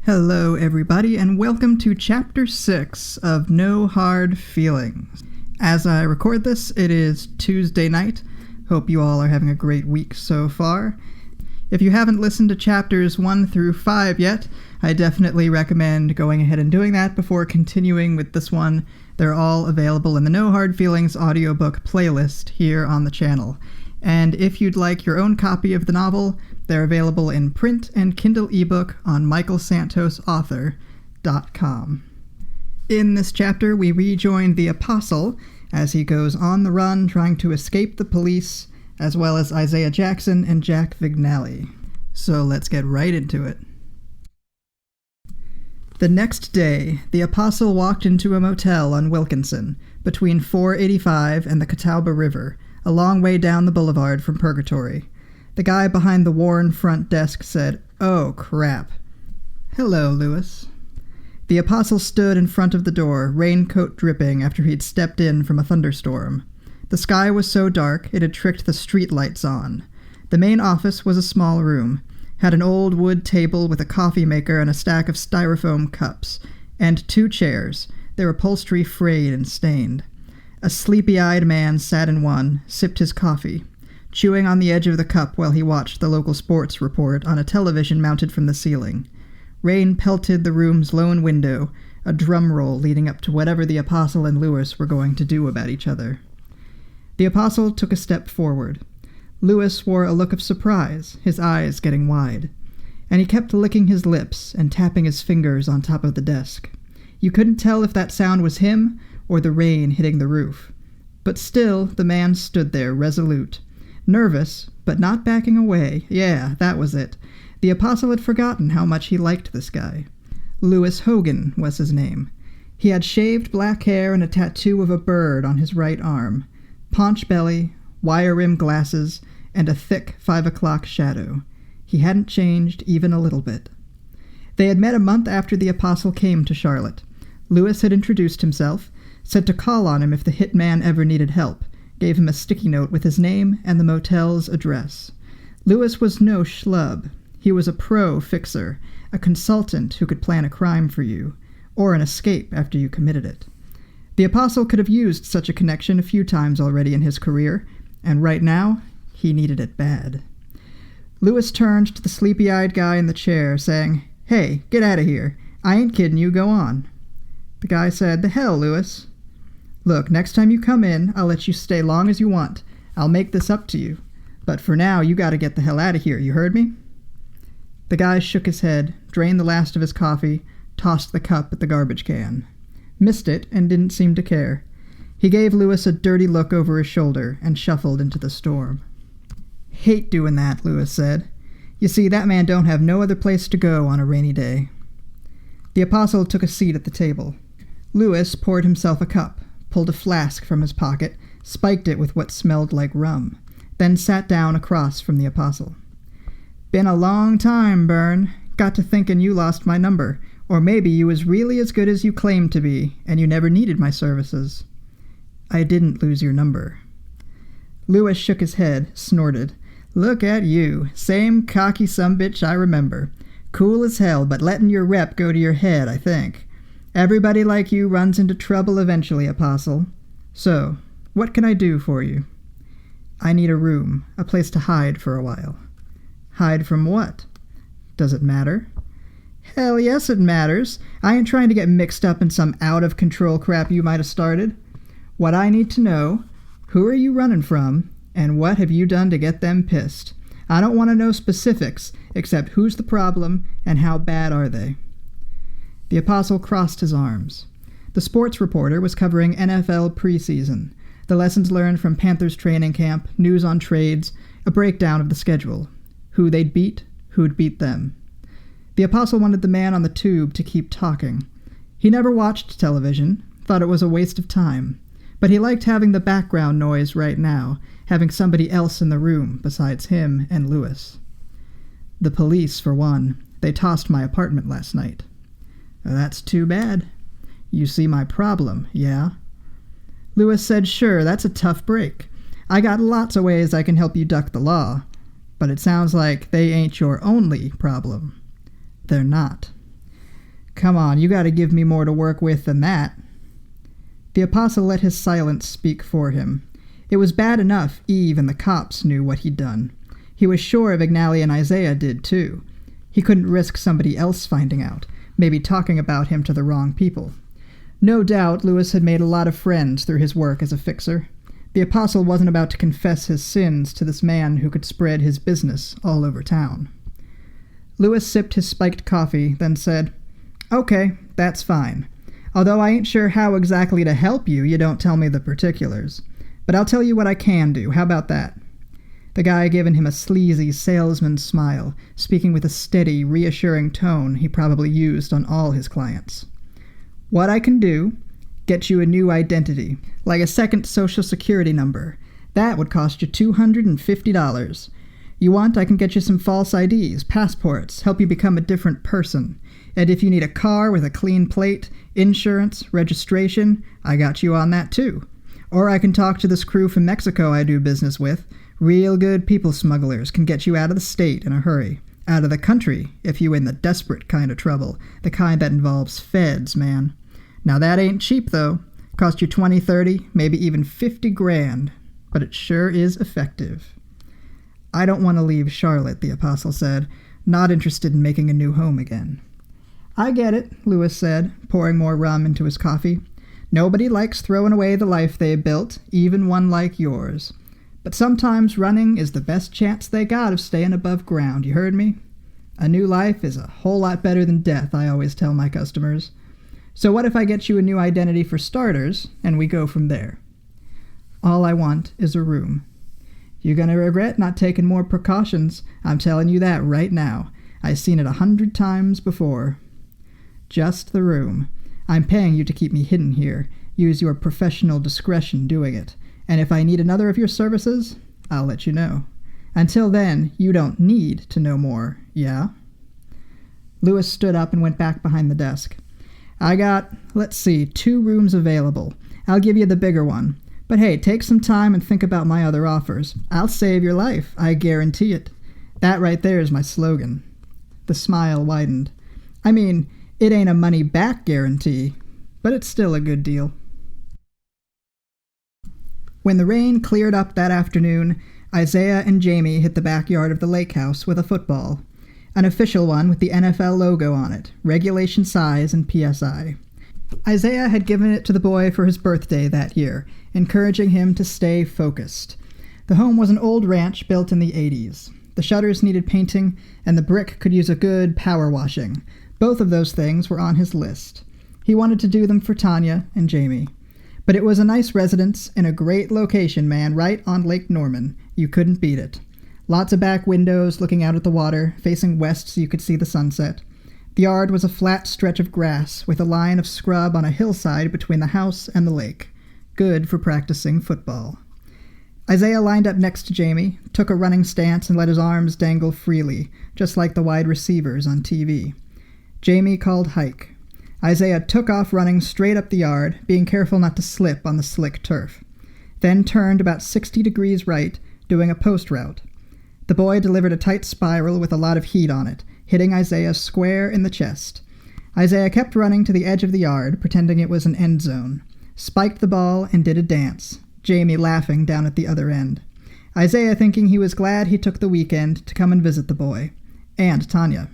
Hello everybody, and welcome to Chapter 6 of No Hard Feelings. As I record this, it is Tuesday night. Hope you all are having a great week so far. If you haven't listened to Chapters 1 through 5 yet, I definitely recommend going ahead and doing that before continuing with this one. They're all available in the No Hard Feelings audiobook playlist here on the channel. And if you'd like your own copy of the novel, they're available in print and Kindle ebook on michaelsantosauthor.com. In this chapter, we rejoin the Apostle as he goes on the run trying to escape the police, as well as Isaiah Jackson and Jack Vignali. So let's get right into it. The next day, the Apostle walked into a motel on Wilkinson, between 485 and the Catawba River, a long way down the boulevard from Purgatory. The guy behind the worn front desk said, "Oh, crap." "Hello, Lewis." The Apostle stood in front of the door, raincoat dripping after he'd stepped in from a thunderstorm. The sky was so dark it had tricked the streetlights on. The main office was a small room, had an old wood table with a coffee maker and a stack of styrofoam cups, and 2 chairs, their upholstery frayed and stained. A sleepy-eyed man sat in one, sipped his coffee, chewing on the edge of the cup while he watched the local sports report on a television mounted from the ceiling. Rain pelted the room's lone window, a drum roll leading up to whatever the Apostle and Lewis were going to do about each other. The Apostle took a step forward. Lewis wore a look of surprise, his eyes getting wide, and he kept licking his lips and tapping his fingers on top of the desk. You couldn't tell if that sound was him or the rain hitting the roof. But still, the man stood there, resolute. Nervous, but not backing away. Yeah, that was it. The Apostle had forgotten how much he liked this guy. Lewis Hogan was his name. He had shaved black hair and a tattoo of a bird on his right arm, paunch belly, wire-rimmed glasses, and a thick 5 o'clock shadow. He hadn't changed even a little bit. They had met a month after the Apostle came to Charlotte. Lewis had introduced himself, said to call on him if the hitman ever needed help, gave him a sticky note with his name and the motel's address. Lewis was no schlub. He was a pro fixer, a consultant who could plan a crime for you, or an escape after you committed it. The Apostle could have used such a connection a few times already in his career, and right now, he needed it bad. Lewis turned to the sleepy-eyed guy in the chair, saying, "Hey, get out of here. I ain't kidding you, go on." The guy said, "The hell, Lewis. Look, next time you come in, I'll let you stay long as you want. I'll make this up to you. But for now, you gotta get the hell out of here, you heard me?" The guy shook his head, drained the last of his coffee, tossed the cup at the garbage can. Missed it, and didn't seem to care. He gave Lewis a dirty look over his shoulder, and shuffled into the storm. "Hate doing that," Lewis said. "You see, that man don't have no other place to go on a rainy day." The Apostle took a seat at the table. Lewis poured himself a cup, pulled a flask from his pocket, spiked it with what smelled like rum, then sat down across from the Apostle. "Been a long time, Byrne. Got to thinking you lost my number, or maybe you was really as good as you claimed to be, and you never needed my services." "I didn't lose your number." Lewis shook his head, snorted. "Look at you. Same cocky sumbitch I remember. Cool as hell, but letting your rep go to your head, I think. Everybody like you runs into trouble eventually, Apostle. So, what can I do for you?" "I need a room, a place to hide for a while." "Hide from what? Does it matter?" "Hell yes, it matters. I ain't trying to get mixed up in some out-of-control crap you might have started. What I need to know, who are you running from, and what have you done to get them pissed? I don't want to know specifics, except who's the problem and how bad are they." The Apostle crossed his arms. The sports reporter was covering NFL preseason, the lessons learned from Panthers training camp, news on trades, a breakdown of the schedule, who they'd beat, who'd beat them. The Apostle wanted the man on the tube to keep talking. He never watched television, thought it was a waste of time, but he liked having the background noise right now, having somebody else in the room besides him and Lewis. "The police, for one. They tossed my apartment last night." "That's too bad. You see my problem, yeah?" Lewis said, "Sure, that's a tough break. I got lots of ways I can help you duck the law, but it sounds like they ain't your only problem." "They're not." Come on, you gotta give me more to work with than that." The apostle let his silence speak for him. It was bad enough Eve and the cops knew what he'd done. He was sure Vignali and Isaiah did too. He couldn't risk somebody else finding out, maybe talking about him to the wrong people. No doubt Lewis had made a lot of friends through his work as a fixer. The apostle wasn't about to confess his sins to this man who could spread his business all over town. Lewis sipped his spiked coffee, then said, "Okay, that's fine. Although I ain't sure how exactly to help you, you don't tell me the particulars. But I'll tell you what I can do. How about that?" The guy given him a sleazy salesman smile, speaking with a steady, reassuring tone he probably used on all his clients. "What I can do? Get you a new identity, like a second social security number. That would cost you $250. You want, I can get you some false IDs, passports, help you become a different person. And if you need a car with a clean plate, insurance, registration, I got you on that too. Or I can talk to this crew from Mexico I do business with. Real good people smugglers can get you out of the state in a hurry. Out of the country, if you in the desperate kind of trouble, the kind that involves feds, man. Now that ain't cheap, though. Cost you 20, 30, maybe even 50 grand. But it sure is effective." "I don't want to leave Charlotte," the apostle said, not interested in making a new home again. "I get it," Lewis said, pouring more rum into his coffee. "Nobody likes throwing away the life they built, even one like yours. But sometimes running is the best chance they got of staying above ground, you heard me? A new life is a whole lot better than death, I always tell my customers. So what if I get you a new identity for starters, and we go from there? All I want is a room. You're gonna regret not taking more precautions, I'm telling you that right now. I've seen it 100 times before. Just the room. I'm paying you to keep me hidden here. Use your professional discretion doing it. And if I need another of your services, I'll let you know. Until then, you don't need to know more, yeah?" Lewis stood up and went back behind the desk. "I got, 2 rooms available. I'll give you the bigger one. But hey, take some time and think about my other offers. I'll save your life, I guarantee it. That right there is my slogan." The smile widened. "I mean, it ain't a money-back guarantee, but it's still a good deal." When the rain cleared up that afternoon, Isaiah and Jamie hit the backyard of the lake house with a football. An official one with the NFL logo on it, regulation size and PSI. Isaiah had given it to the boy for his birthday that year, encouraging him to stay focused. The home was an old ranch built in the 80s. The shutters needed painting, and the brick could use a good power washing. Both of those things were on his list. He wanted to do them for Tanya and Jamie. But it was a nice residence in a great location, man, right on Lake Norman. You couldn't beat it. Lots of back windows looking out at the water, facing west so you could see the sunset. The yard was a flat stretch of grass with a line of scrub on a hillside between the house and the lake. Good for practicing football. Isaiah lined up next to Jamie, took a running stance and let his arms dangle freely, just like the wide receivers on TV. Jamie called hike. Isaiah took off running straight up the yard, being careful not to slip on the slick turf. Then turned about 60 degrees right, doing a post route. The boy delivered a tight spiral with a lot of heat on it, hitting Isaiah square in the chest. Isaiah kept running to the edge of the yard, pretending it was an end zone. Spiked the ball and did a dance, Jamie laughing down at the other end. Isaiah thinking he was glad he took the weekend to come and visit the boy. And Tanya.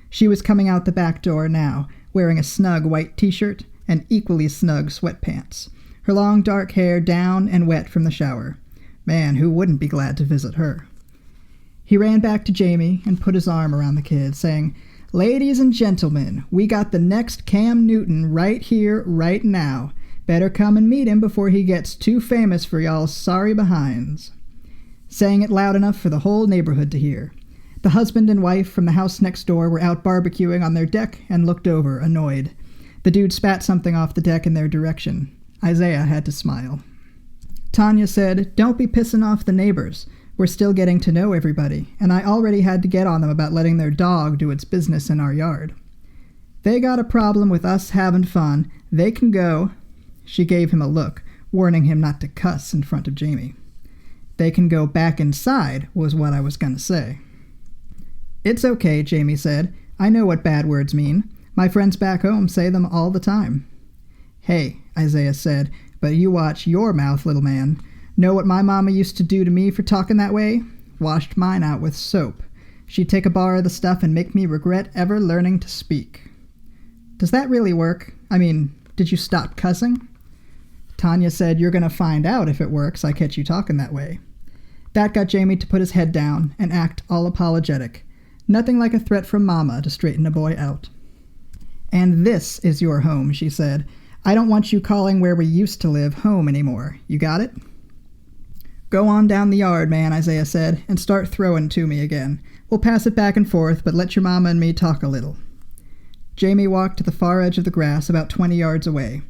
She was coming out the back door now, wearing a snug white t-shirt and equally snug sweatpants, her long dark hair down and wet from the shower. Man, who wouldn't be glad to visit her? He ran back to Jamie and put his arm around the kid, saying, "Ladies and gentlemen, we got the next Cam Newton right here, right now. Better come and meet him before he gets too famous for y'all's sorry behinds." Saying it loud enough for the whole neighborhood to hear. The husband and wife from the house next door were out barbecuing on their deck and looked over, annoyed. The dude spat something off the deck in their direction. Isaiah had to smile. Tanya said, "Don't be pissing off the neighbors. We're still getting to know everybody, and I already had to get on them about letting their dog do its business in our yard. They got a problem with us having fun. They can go." She gave him a look, warning him not to cuss in front of Jamie. "They can go back inside," was what I was going to say. "It's okay," Jamie said. "I know what bad words mean. My friends back home say them all the time. Hey, Isaiah said, but you watch your mouth, little man. Know what my mama used to do to me for talking that way? Washed mine out with soap. She'd take a bar of the stuff and make me regret ever learning to speak. Does that really work? I mean, did you stop cussing? Tanya said, you're going to find out if it works. I catch you talking that way. That got Jamie to put his head down and act all apologetic. Nothing like a threat from Mama to straighten a boy out. And this is your home, she said. I don't want you calling where we used to live home anymore. You got it? Go on down the yard, man, Isaiah said, and start throwing to me again. We'll pass it back and forth, but let your mama and me talk a little. Jamie walked to the far edge of the grass about 20 yards away.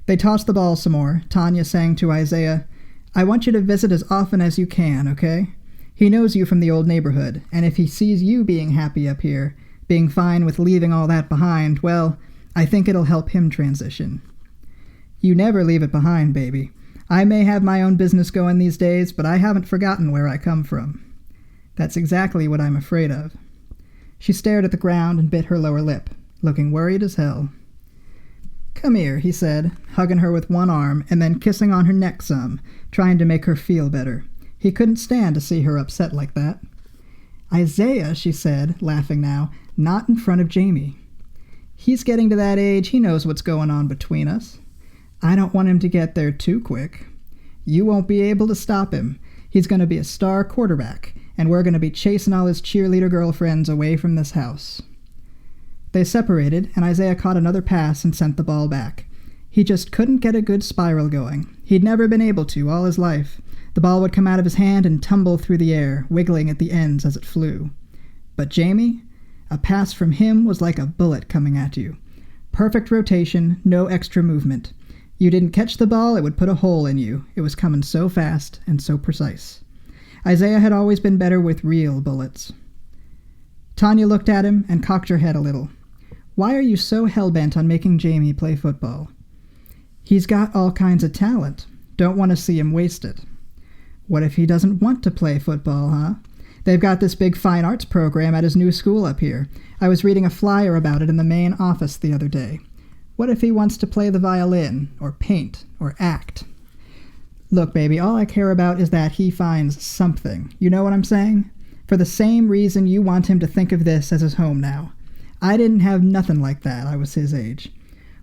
They tossed the ball some more, Tanya saying to Isaiah, I want you to visit as often as you can, okay? He knows you from the old neighborhood, and if he sees you being happy up here, being fine with leaving all that behind, well, I think it'll help him transition. You never leave it behind, baby. I may have my own business going these days, but I haven't forgotten where I come from. That's exactly what I'm afraid of. She stared at the ground and bit her lower lip, looking worried as hell. Come here, he said, hugging her with one arm and then kissing on her neck some, trying to make her feel better. He couldn't stand to see her upset like that. Isaiah, she said, laughing now, not in front of Jamie. He's getting to that age, he knows what's going on between us. I don't want him to get there too quick. You won't be able to stop him. He's going to be a star quarterback, and we're going to be chasing all his cheerleader girlfriends away from this house. They separated, and Isaiah caught another pass and sent the ball back. He just couldn't get a good spiral going. He'd never been able to all his life. The ball would come out of his hand and tumble through the air, wiggling at the ends as it flew. But Jamie? A pass from him was like a bullet coming at you. Perfect rotation, no extra movement. You didn't catch the ball, it would put a hole in you. It was coming so fast and so precise. Isaiah had always been better with real bullets. Tanya looked at him and cocked her head a little. Why are you so hell-bent on making Jamie play football? He's got all kinds of talent. Don't want to see him waste it. What if he doesn't want to play football, huh? They've got this big fine arts program at his new school up here. I was reading a flyer about it in the main office the other day. What if he wants to play the violin, or paint, or act? Look, baby, all I care about is that he finds something. You know what I'm saying? For the same reason you want him to think of this as his home now. I didn't have nothing like that. I was his age.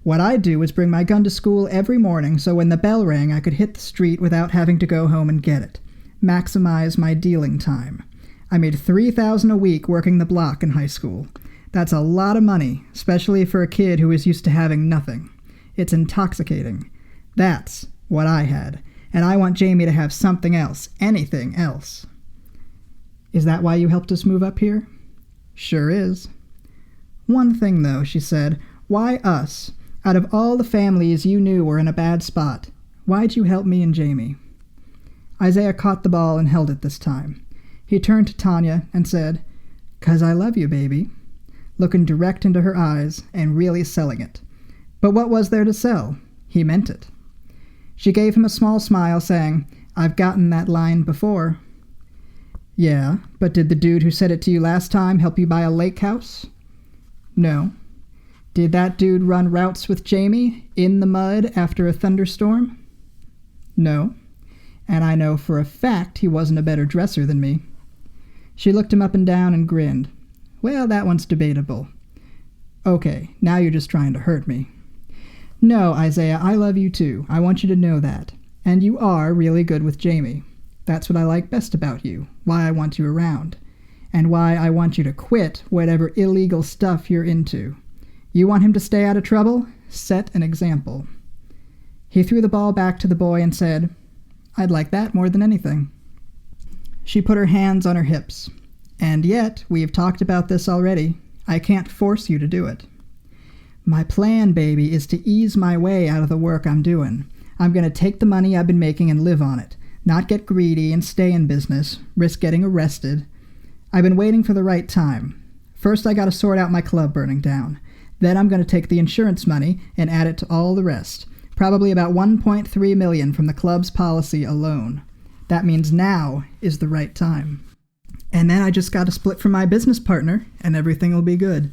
What I'd do was bring my gun to school every morning so when the bell rang I could hit the street without having to go home and get it. Maximize my dealing time. I made $3,000 a week working the block in high school. That's a lot of money, especially for a kid who is used to having nothing. It's intoxicating. That's what I had, and I want Jamie to have something else, anything else. Is that why you helped us move up here? Sure is. One thing, though, she said. Why us? Out of all the families you knew were in a bad spot, why'd you help me and Jamie? Isaiah caught the ball and held it this time. He turned to Tanya and said, "'Cause I love you, baby," looking direct into her eyes and really selling it. But what was there to sell? He meant it. She gave him a small smile, saying, "I've gotten that line before." "Yeah, but did the dude who said it to you last time help you buy a lake house?" "No." "Did that dude run routes with Jamie in the mud after a thunderstorm?" "No. And I know for a fact he wasn't a better dresser than me." She looked him up and down and grinned. "Well, that one's debatable." "Okay, now you're just trying to hurt me." "No, Isaiah, I love you too. I want you to know that. And you are really good with Jamie. That's what I like best about you, why I want you around, and why I want you to quit whatever illegal stuff you're into. You want him to stay out of trouble? Set an example." He threw the ball back to the boy and said, "I'd like that more than anything." She put her hands on her hips. "And yet, we've talked about this already. I can't force you to do it." "My plan, baby, is to ease my way out of the work I'm doing. I'm going to take the money I've been making and live on it, not get greedy and stay in business, risk getting arrested. I've been waiting for the right time. First, I got to sort out my club burning down. Then I'm going to take the insurance money and add it to all the rest, probably about $1.3 million from the club's policy alone. That means now is the right time. And then I just got to split from my business partner, and everything will be good."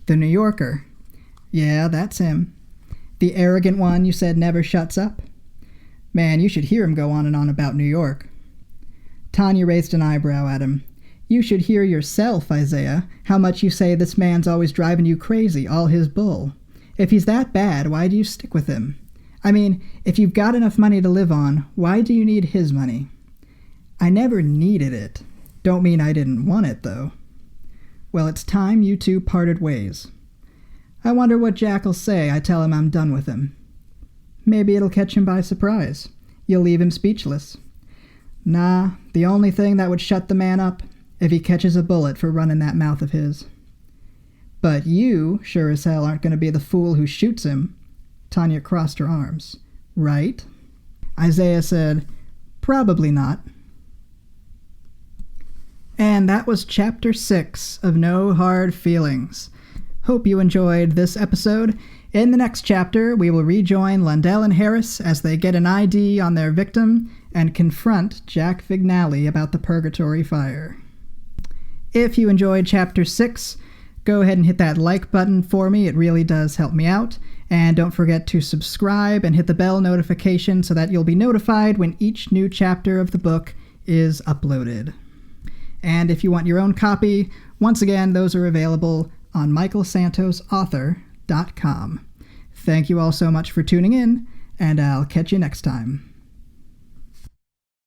The New Yorker. Yeah, that's him. The arrogant one you said never shuts up? Man, you should hear him go on and on about New York. Tanya raised an eyebrow at him. You should hear yourself, Isaiah, how much you say this man's always driving you crazy, all his bull. If he's that bad, why do you stick with him? I mean, if you've got enough money to live on, why do you need his money? I never needed it. Don't mean I didn't want it, though. Well, it's time you two parted ways. I wonder what Jack'll say I tell him I'm done with him. Maybe it'll catch him by surprise. You'll leave him speechless. Nah, the only thing that would shut the man up, if he catches a bullet for running that mouth of his. But you sure as hell aren't going to be the fool who shoots him. Tanya crossed her arms. Right? Isaiah said, Probably not. And that was Chapter 6 of No Hard Feelings. Hope you enjoyed this episode. In the next chapter, we will rejoin Lundell and Harris as they get an ID on their victim and confront Jack Vignali about the Purgatory Fire. If you enjoyed Chapter 6, go ahead and hit that like button for me. It really does help me out. And don't forget to subscribe and hit the bell notification so that you'll be notified when each new chapter of the book is uploaded. And if you want your own copy, once again, those are available on michaelsantosauthor.com. Thank you all so much for tuning in, and I'll catch you next time.